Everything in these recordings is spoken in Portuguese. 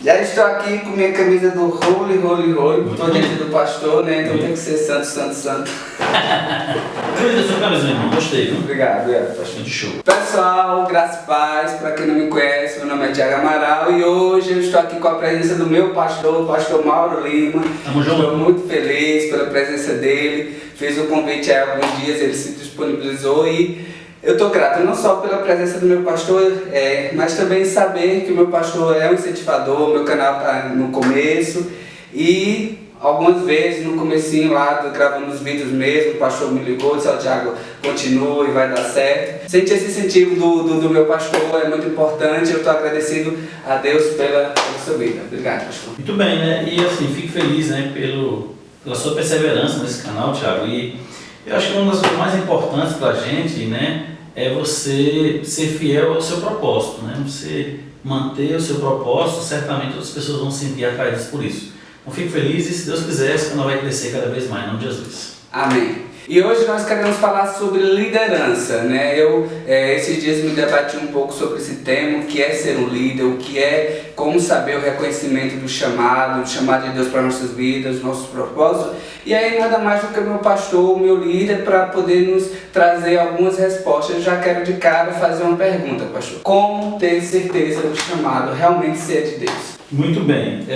Já estou aqui com minha camisa do Holy, estou diante do pastor, né? Então tem que ser santo. Bonita sua camisa, irmão. Gostei, viu? Obrigado, pastor. De show. Pessoal, graças e paz, para quem não me conhece, meu nome é Thiago Amaral e hoje eu estou aqui com a presença do meu pastor, o pastor Mauro Lima. Tamo junto. Estou muito feliz pela presença dele, fiz o convite há alguns dias, ele se disponibilizou e eu estou grato não só pela presença do meu pastor, mas também saber que o meu pastor é um incentivador, meu canal está no começo e algumas vezes no comecinho lá, gravando os vídeos mesmo, o pastor me ligou, disse: Thiago, continua e vai dar certo. Sentir esse incentivo do meu pastor é muito importante, eu estou agradecido a Deus pela sua vida. Obrigado, pastor. Muito bem, né? E assim, fico feliz, né, pela sua perseverança nesse canal, Thiago. E eu acho que uma das coisas mais importantes pra gente, né, é você ser fiel ao seu propósito, né? Você manter o seu propósito, certamente outras pessoas vão se sentir atraídas por isso. Então fico feliz e, se Deus quiser, esse canal vai crescer cada vez mais, em nome de Jesus. Amém. E hoje nós queremos falar sobre liderança, né? Eu esses dias me debati um pouco sobre esse tema, o que é ser um líder, o que é, como saber o reconhecimento do chamado de Deus para nossas vidas, nossos propósitos. E aí nada mais do que o meu pastor, o meu líder, para poder nos trazer algumas respostas. Eu já quero de cara fazer uma pergunta, pastor. Como ter certeza do chamado realmente ser de Deus? Muito bem,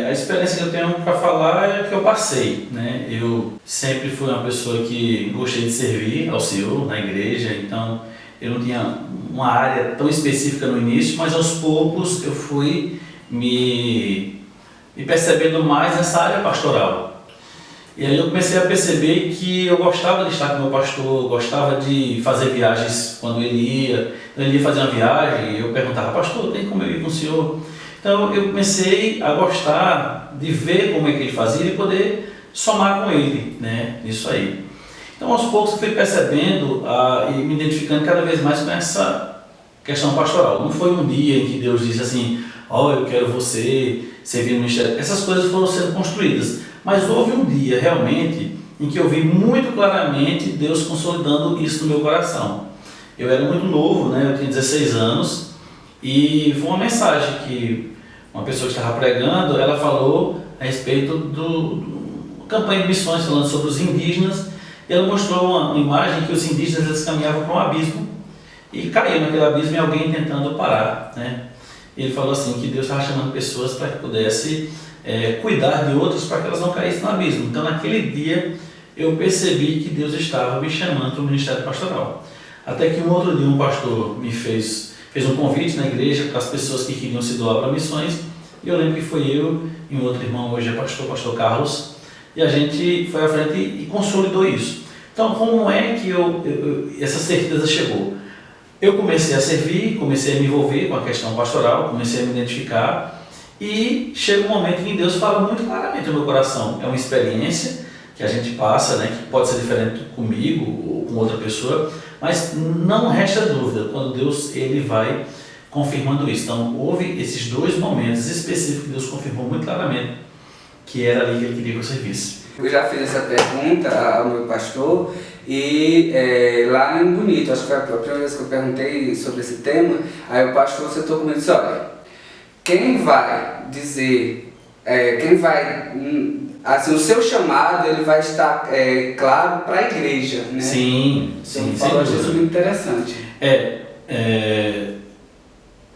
a experiência que eu tenho para falar é que eu passei, né? Eu sempre fui uma pessoa que gostei de servir ao Senhor na igreja, então eu não tinha uma área tão específica no início, mas aos poucos eu fui me percebendo mais nessa área pastoral. E aí eu comecei a perceber que eu gostava de estar com o meu pastor, gostava de fazer viagens quando ele ia fazer uma viagem, eu perguntava: pastor, tem como eu ir com o senhor? Então eu comecei a gostar de ver como é que ele fazia e poder somar com ele, né, nisso aí. Então aos poucos eu fui percebendo e me identificando cada vez mais com essa questão pastoral. Não foi um dia em que Deus disse assim: eu quero você servir no ministério. Essas coisas foram sendo construídas, mas houve um dia realmente em que eu vi muito claramente Deus consolidando isso no meu coração. Eu era muito novo, né, eu tinha 16 anos e foi uma mensagem que uma pessoa que estava pregando, ela falou a respeito do campanha de missões, falando sobre os indígenas, e ela mostrou uma imagem que os indígenas eles caminhavam para um abismo e caíam naquele abismo e alguém tentando parar, né? E ele falou assim que Deus estava chamando pessoas para que pudesse cuidar de outros para que elas não caíssem no abismo. Então naquele dia eu percebi que Deus estava me chamando para o ministério pastoral. Até que um outro dia um pastor me fez um convite na igreja para as pessoas que queriam se doar para missões, e eu lembro que foi eu e um outro irmão, hoje é pastor Carlos, e a gente foi à frente e consolidou isso. Então, como é que essa certeza chegou? Eu comecei a servir, comecei a me envolver com a questão pastoral, comecei a me identificar, e chega um momento em que Deus fala muito claramente no meu coração. É uma experiência que a gente passa, né, que pode ser diferente comigo ou com outra pessoa, mas não resta dúvida quando Deus ele vai confirmando isso. Então houve esses dois momentos específicos que Deus confirmou muito claramente que era ali que Ele queria que eu servisse. Eu já fiz essa pergunta ao meu pastor e lá em Bonito, acho que foi a primeira vez que eu perguntei sobre esse tema, aí o pastor sentou comigo e disse: olha, quem vai dizer, assim, o seu chamado ele vai estar claro para a igreja, né? Sim, então, falou isso muito interessante.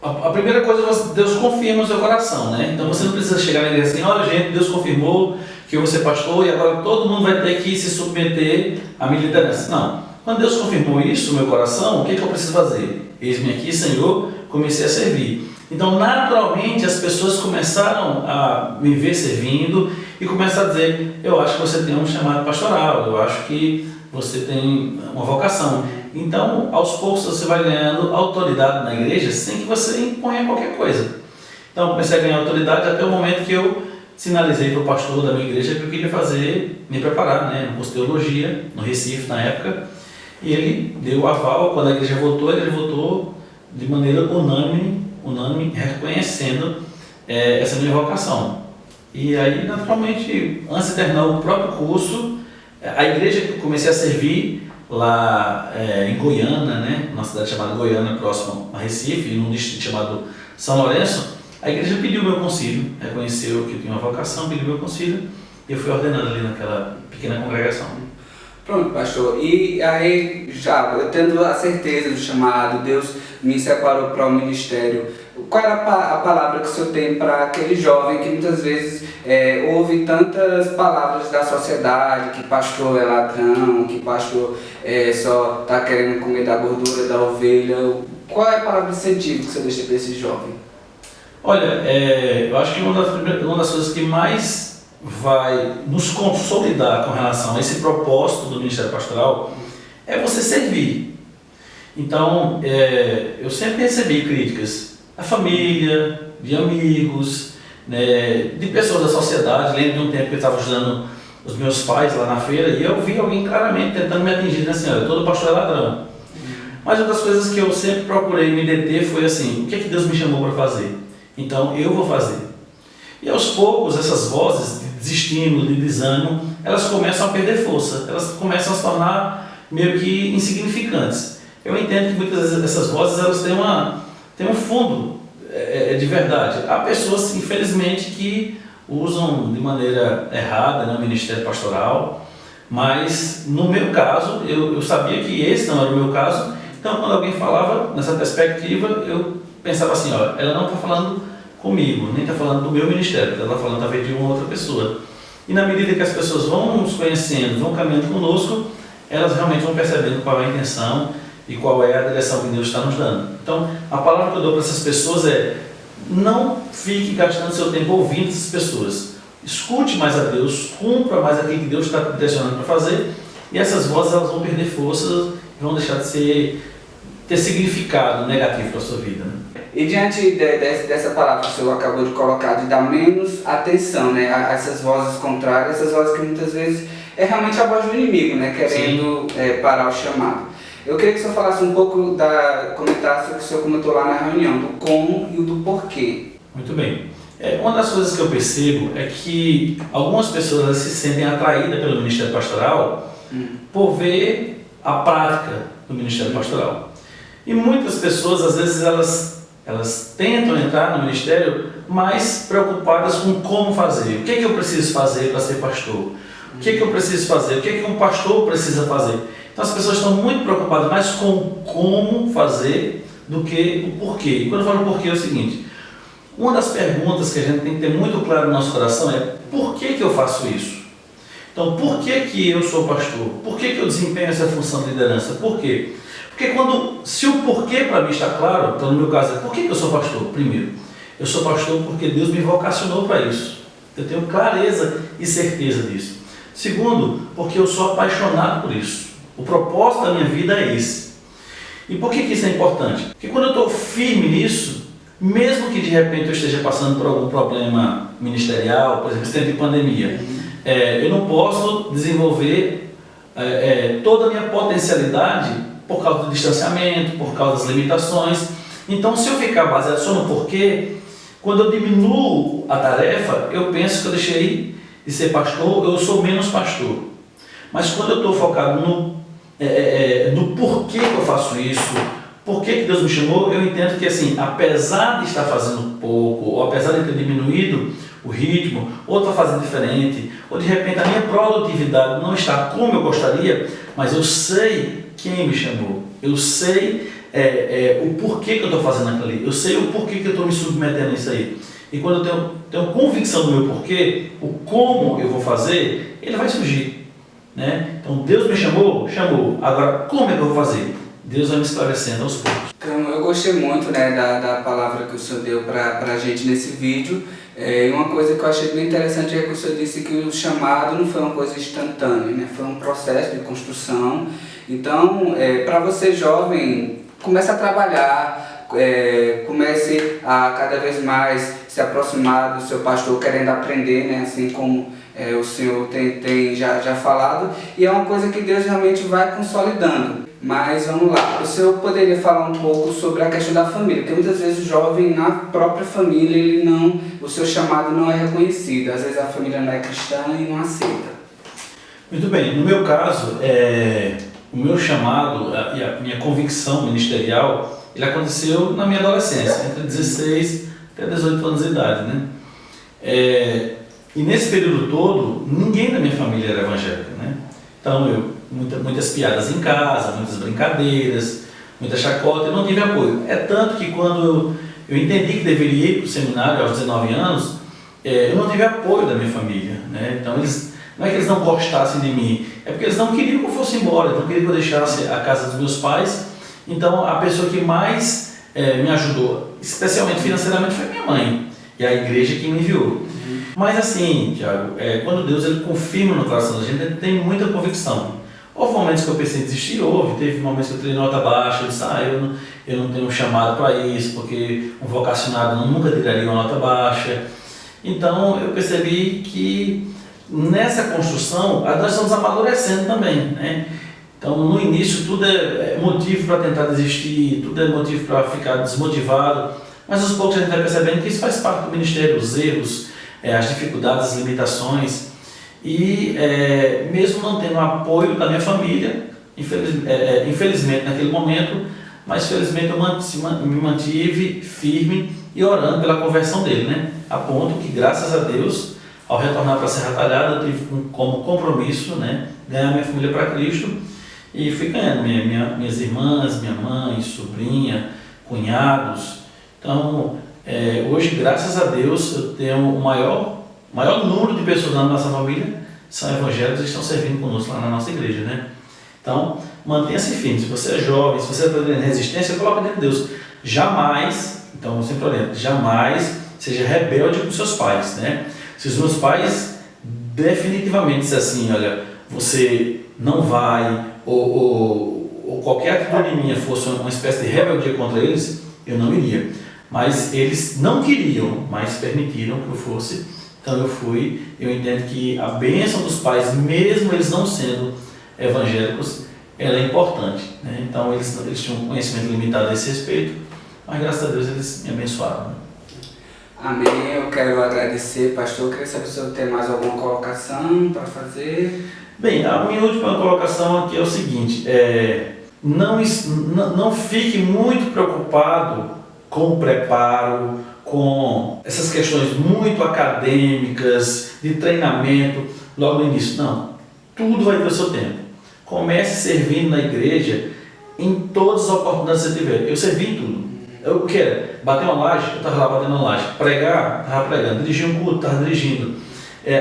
A primeira coisa, Deus confirma o seu coração, né? Então você não precisa chegar na igreja assim: olha gente, Deus confirmou que eu vou ser pastor e agora todo mundo vai ter que se submeter à minha liderança. Não. Quando Deus confirmou isso no meu coração, o que eu preciso fazer? Eis-me aqui, Senhor, comecei a servir. Então naturalmente as pessoas começaram a me ver servindo e começaram a dizer: eu acho que você tem um chamado pastoral, eu acho que você tem uma vocação. Então, aos poucos você vai ganhando autoridade na igreja sem que você imponha qualquer coisa. Então, comecei a ganhar autoridade até o momento que eu sinalizei para o pastor da minha igreja que eu queria fazer, me preparar, né, no curso de teologia, no Recife, na época. E ele deu o aval. Quando a igreja votou, ele votou de maneira unânime, reconhecendo essa minha vocação. E aí, naturalmente, antes de terminar o próprio curso, a igreja que eu comecei a servir lá em Goiânia, né, uma cidade chamada Goiânia, próximo a Recife, num distrito chamado São Lourenço, A igreja pediu meu concílio, reconheceu que eu tinha uma vocação, pediu meu concílio, e eu fui ordenado ali naquela pequena congregação. Pronto, pastor. E aí, já eu tendo a certeza do chamado, Deus me separou para o ministério. Qual era a palavra que o senhor tem para aquele jovem que muitas vezes ouve tantas palavras da sociedade, que pastor é ladrão, que pastor só está querendo comer da gordura da ovelha? Qual é a palavra de incentivo que o senhor deixa para esse jovem? Olha, eu acho que uma das coisas que mais vai nos consolidar com relação a esse propósito do Ministério Pastoral é você servir. Então, eu sempre recebi críticas da família, de amigos, né, de pessoas da sociedade. Lembro de um tempo que eu estava ajudando os meus pais lá na feira e eu vi alguém claramente tentando me atingir, né, assim, olha, todo pastor é ladrão. Mas uma das coisas que eu sempre procurei me deter foi assim, o que é que Deus me chamou para fazer? Então, eu vou fazer. E aos poucos, essas vozes de desestímulo, de desânimo, elas começam a perder força, elas começam a se tornar meio que insignificantes. Eu entendo que muitas vezes essas vozes elas têm um fundo de verdade. Há pessoas, infelizmente, que usam de maneira errada, né, o ministério pastoral, mas no meu caso, eu sabia que esse não era o meu caso, então quando alguém falava nessa perspectiva, eu pensava assim, ó, ela não está falando comigo, nem está falando do meu ministério, ela está falando talvez de uma outra pessoa. E na medida que as pessoas vão nos conhecendo, vão caminhando conosco, elas realmente vão percebendo qual é a intenção e qual é a direção que Deus está nos dando. Então, a palavra que eu dou para essas pessoas é: não fique gastando seu tempo ouvindo essas pessoas. Escute mais a Deus, cumpra mais aquilo que Deus está direcionando para fazer, e essas vozes elas vão perder forças e vão deixar de ter significado negativo para a sua vida, né? E diante dessa palavra que o senhor acabou de colocar, de dar menos atenção, né, a essas vozes contrárias, essas vozes que muitas vezes é realmente a voz do inimigo, né, querendo parar o chamado. Eu queria que o senhor falasse um pouco, comentasse o que o senhor comentou lá na reunião, do como e o do porquê. Muito bem. Uma das coisas que eu percebo é que algumas pessoas elas se sentem atraídas pelo Ministério Pastoral por ver a prática do Ministério Pastoral. E muitas pessoas, às vezes, elas tentam entrar no ministério mais preocupadas com como fazer. O que é que eu preciso fazer para ser pastor? O que é que eu preciso fazer? O que é que um pastor precisa fazer? Então as pessoas estão muito preocupadas mais com como fazer do que o porquê. E quando eu falo porquê é o seguinte: uma das perguntas que a gente tem que ter muito claro no nosso coração é: por que eu faço isso? Então, por que eu sou pastor? Por que eu desempenho essa função de liderança? Por quê? Porque se o porquê para mim está claro, então no meu caso é: por que eu sou pastor? Primeiro, eu sou pastor porque Deus me vocacionou para isso. Eu tenho clareza e certeza disso. Segundo, porque eu sou apaixonado por isso. O propósito da minha vida é esse. E por que isso é importante? Porque quando eu estou firme nisso, mesmo que de repente eu esteja passando por algum problema ministerial, por exemplo, esse tempo de pandemia, eu não posso desenvolver toda a minha potencialidade por causa do distanciamento, por causa das limitações. Então, se eu ficar baseado só no porquê, quando eu diminuo a tarefa, eu penso que eu deixei de ser pastor, eu sou menos pastor. Mas quando eu estou focado no porquê que eu faço isso, porquê que Deus me chamou, eu entendo que, assim, apesar de estar fazendo pouco, ou apesar de ter diminuído o ritmo, ou estar fazendo diferente, ou de repente a minha produtividade não está como eu gostaria, mas eu sei quem me chamou, eu sei o porquê que eu estou fazendo aquilo ali, eu sei o porquê que eu estou me submetendo a isso aí. E quando eu tenho convicção do meu porquê, o como eu vou fazer, ele vai surgir, né? Então Deus me chamou, agora como é que eu vou fazer? Deus vai me esclarecendo aos poucos. Então, eu gostei muito, né, da palavra que o senhor deu para a gente nesse vídeo. E uma coisa que eu achei bem interessante é que o senhor disse que o chamado não foi uma coisa instantânea, né? Foi um processo de construção. Então, para você jovem, comece a trabalhar, comece a cada vez mais se aproximar do seu pastor, querendo aprender, né? Assim como o senhor tem já falado. E é uma coisa que Deus realmente vai consolidando. Mas vamos lá, o senhor poderia falar um pouco sobre a questão da família, porque muitas vezes o jovem na própria família, o seu chamado não é reconhecido, às vezes a família não é cristã e não aceita. Muito bem, no meu caso, o meu chamado e a minha convicção ministerial, ele aconteceu na minha adolescência, entre 16 e até 18 anos de idade, né? E nesse período todo, ninguém da minha família era evangélica, né? Então, muitas piadas em casa, muitas brincadeiras, muita chacota, eu não tive apoio. É tanto que quando eu entendi que deveria ir para o seminário aos 19 anos, eu não tive apoio da minha família, né? Então, não é que eles não gostassem de mim, é porque eles não queriam que eu fosse embora, eles não queriam que eu deixasse a casa dos meus pais. Então, a pessoa que mais me ajudou, especialmente financeiramente, foi minha mãe, e a igreja que me enviou. Mas assim, Tiago, quando Deus ele confirma no coração da gente, ele tem muita convicção. Houve momentos que eu pensei em desistir, teve momentos que eu tirei nota baixa, eu disse, eu não tenho um chamado para isso, porque um vocacionado nunca tiraria uma nota baixa. Então eu percebi que nessa construção nós estamos amadurecendo também, né? Então no início tudo é motivo para tentar desistir, tudo é motivo para ficar desmotivado, mas aos poucos a gente vai percebendo que isso faz parte do ministério, os erros, as dificuldades, as limitações. E mesmo não tendo apoio da minha família, infelizmente naquele momento, mas felizmente eu me mantive firme e orando pela conversão dele, né? A ponto que, graças a Deus, ao retornar para a Serra Talhada, eu tive como compromisso, né, ganhar minha família para Cristo, e fui ganhando minhas irmãs, minha mãe, sobrinha, cunhados. Então, hoje, graças a Deus, eu tenho o maior número de pessoas na nossa família são evangélicos e estão servindo conosco lá na nossa igreja, né? Então, mantenha-se firme. Se você é jovem, se você está tendo resistência, coloca dentro de Deus. Jamais, então eu sempre oriento, jamais seja rebelde com seus pais, né? Se os meus pais definitivamente disserem assim, olha, você não vai, ou qualquer atitude minha fosse uma espécie de rebeldia contra eles, eu não iria. Mas eles não queriam, mas permitiram que eu fosse. Então eu fui. Eu entendo que a bênção dos pais, mesmo eles não sendo evangélicos, ela é importante, né? Então eles tinham um conhecimento limitado a esse respeito, mas graças a Deus eles me abençoaram, né? Amém. Eu quero agradecer, pastor. Eu queria saber se você tem mais alguma colocação para fazer. Bem, a minha última colocação aqui é o seguinte: não fique muito preocupado com o preparo, com essas questões muito acadêmicas, de treinamento, logo no início. Não, tudo vai ter o seu tempo. Comece servindo na igreja em todas as oportunidades que você tiver. Eu servi em tudo. Eu quero bater uma laje, eu estava lá batendo uma laje. Pregar, estava pregando. Dirigir um culto, estava dirigindo.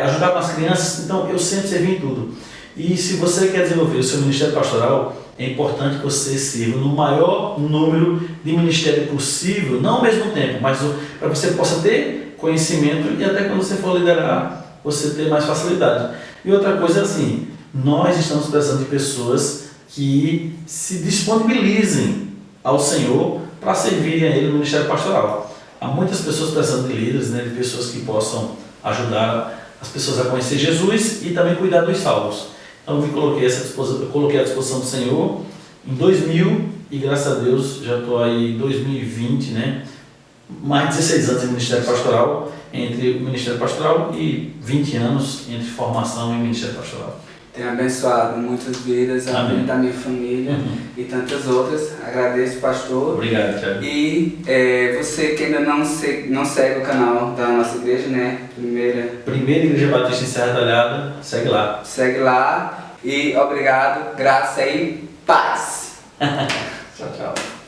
Ajudar com as crianças, então eu sempre servi em tudo. E se você quer desenvolver o seu ministério pastoral, é importante que você sirva no maior número de ministério possível, não ao mesmo tempo, mas para que você possa ter conhecimento e até quando você for liderar, você ter mais facilidade. E outra coisa é assim, nós estamos precisando de pessoas que se disponibilizem ao Senhor para servirem a Ele no ministério pastoral. Há muitas pessoas precisando de líderes, né, de pessoas que possam ajudar as pessoas a conhecer Jesus e também cuidar dos salvos. Então eu coloquei à disposição do Senhor em 2000 e graças a Deus já estou aí em 2020, né? Mais de 16 anos em Ministério Pastoral, entre o Ministério Pastoral e 20 anos entre formação e Ministério Pastoral. Tem abençoado muitas vidas, a vida da minha família e tantas outras. Agradeço, pastor. Obrigado, Thiago. E você que ainda não segue o canal da nossa igreja, né? Primeira Igreja Batista em Serra Talhada, segue lá. Segue lá e obrigado, graça e paz. Tchau, tchau.